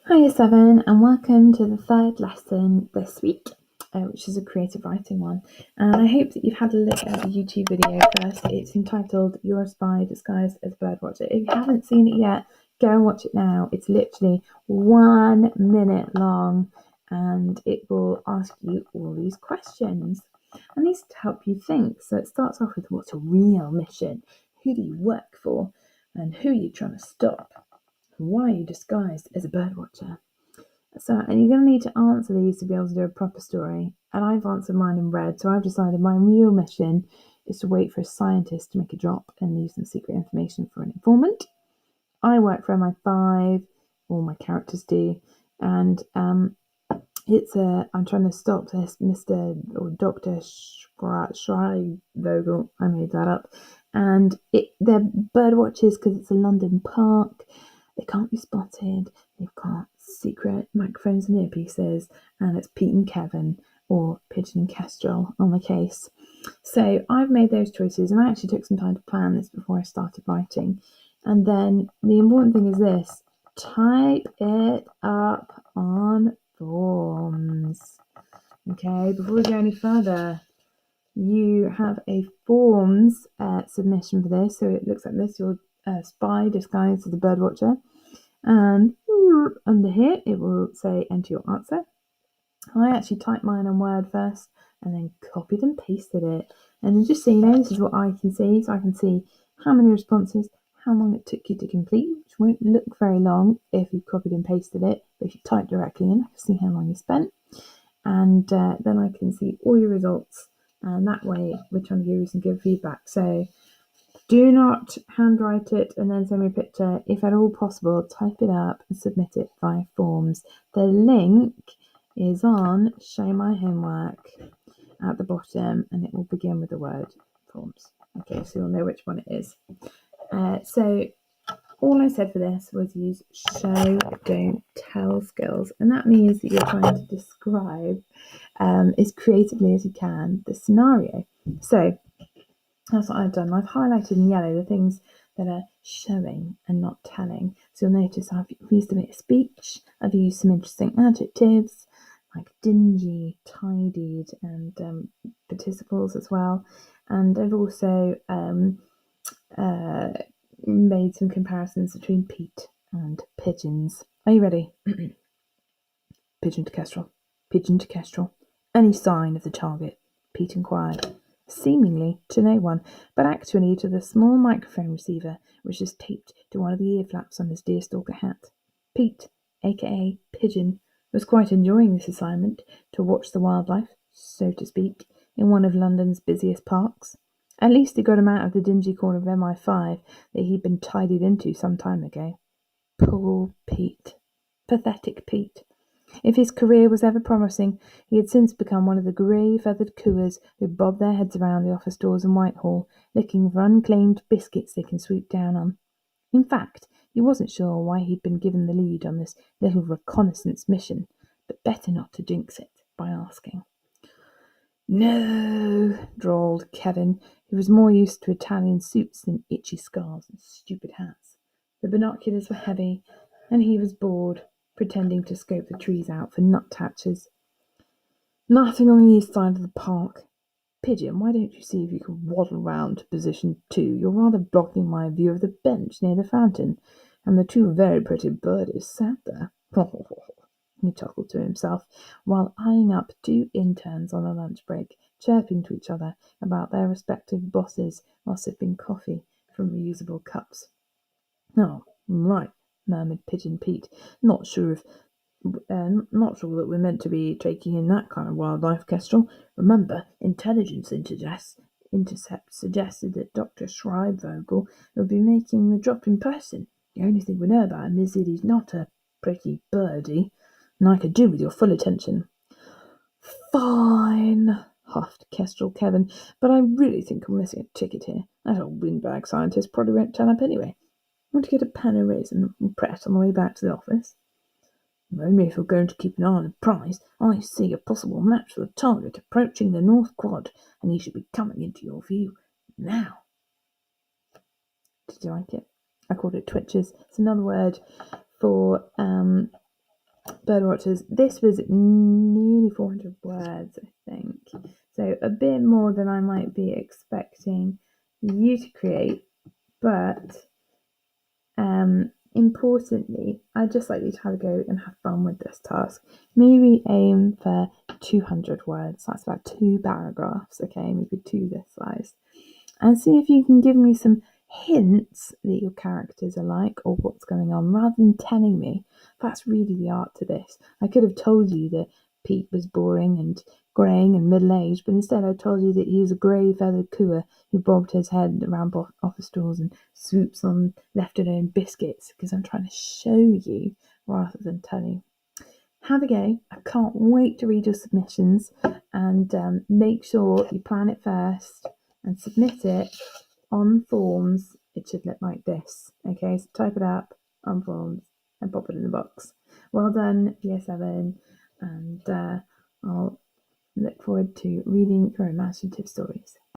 Hi, Seven, and welcome to the third lesson this week, which is a creative writing one. And I hope that you've had a look at the YouTube video first. It's entitled You're a Spy Disguised as a Birdwatcher. If you haven't seen it yet, go and watch it now. It's literally 1 minute long, and it will ask you all these questions. And these to help you think. So it starts off with what's a real mission? Who do you work for? And who are you trying to stop? Why are you disguised as a birdwatcher? And you're going to need to answer these to be able to do a proper story. And I've answered mine in red, so I've decided my real mission is to wait for a scientist to make a drop and leave some secret information for an informant. I work for MI5, all my characters do, and I'm trying to stop this Mr. or Dr. Schreivogel. I made that up. And they're bird watchers because it's a London park. They can't be spotted. They've got secret microphones and earpieces, and it's Pete and Kevin or Pigeon and Kestrel on the case. So I've made those choices, and I actually took some time to plan this before I started writing. And then the important thing is this: type it up on forms. Okay, before we go any further, you have a forms submission for this. So it looks like this: you're a spy disguised as a birdwatcher, and under here it will say enter your answer. I actually typed mine on Word first and then copied and pasted it. And then just so you know, this is what I can see. So I can see how many responses, how long it took you to complete, which won't look very long if you copied and pasted it. But if you type directly in, I can see how long you spent. And then I can see all your results. And that way, we're trying to give you some good feedback. So do not handwrite it and then send me a picture. If at all possible, type it up and submit it via forms. The link is on Show My Homework at the bottom, and it will begin with the word forms. Okay, so you'll know which one it is. So all I said for this was use show, don't tell skills, and that means that you're trying to describe as creatively as you can the scenario. So that's what I've done. I've highlighted in yellow the things that are showing and not telling. So you'll notice I've used a bit of speech. I've used some interesting adjectives like dingy, tidied, and participles as well. And I've also made some comparisons between Pete and pigeons. Are you ready? Pigeon to kestrel. Pigeon to kestrel. Any sign of the target? Pete inquired, seemingly to no one, but actually to the small microphone receiver which is taped to one of the ear flaps on his deerstalker hat. Pete, aka Pigeon, was quite enjoying this assignment to watch the wildlife, so to speak, in one of London's busiest parks. At least it got him out of the dingy corner of MI5 that he'd been tidied into some time ago. Poor Pete. Pathetic Pete. If his career was ever promising, he had since become one of the grey-feathered cooers who bob their heads around the office doors in Whitehall, looking for unclaimed biscuits they can swoop down on. In fact, he wasn't sure why he'd been given the lead on this little reconnaissance mission, but better not to jinx it by asking. No, drawled Kevin, who was more used to Italian suits than itchy scars and stupid hats. The binoculars were heavy, and he was bored, pretending to scope the trees out for nut-hatchers. Nothing on the east side of the park. Pigeon, why don't you see if you can waddle round to position 2? You're rather blocking my view of the bench near the fountain, and the 2 very pretty birdies sat there. He chuckled to himself, while eyeing up 2 interns on a lunch break, chirping to each other about their respective bosses while sipping coffee from reusable cups. Oh, right, murmured Pigeon Pete. Not sure that we're meant to be taking in that kind of wildlife, Kestrel. Remember, intelligence intercept suggested that Dr. Schreivogel will be making the drop in person. The only thing we know about him is that he's not a pretty birdie, and I could do with your full attention. Fine, huffed Kestrel Kevin, but I really think I'm missing a ticket here. That old windbag scientist probably won't turn up anyway. Want to get a pan of raisin and press on the way back to the office? Only if you're going to keep an eye on the prize. I see a possible match for the target approaching the North Quad, and he should be coming into your view now. Did you like it? I called it twitches. It's another word for Birdwatchers. This was nearly 400 words, I think. So a bit more than I might be expecting you to create, but importantly, I'd just like you to have a go and have fun with this task. Maybe aim for 200 words. That's about 2 paragraphs, okay? Maybe 2 this size. And see if you can give me some hints that your characters are like or what's going on rather than telling me. That's really the art to this. I could have told you that Pete was boring and greying and middle-aged, but instead I told you that he was a grey-feathered cooer who bobbed his head around office doors and swoops on left-alone biscuits because I'm trying to show you rather than tell you. Have a go. I can't wait to read your submissions, and make sure you plan it first and submit it on forms. It should look like this. Okay, so type it up on forms and pop it in the box. Well done, year 7, and I'll look forward to reading your imaginative stories.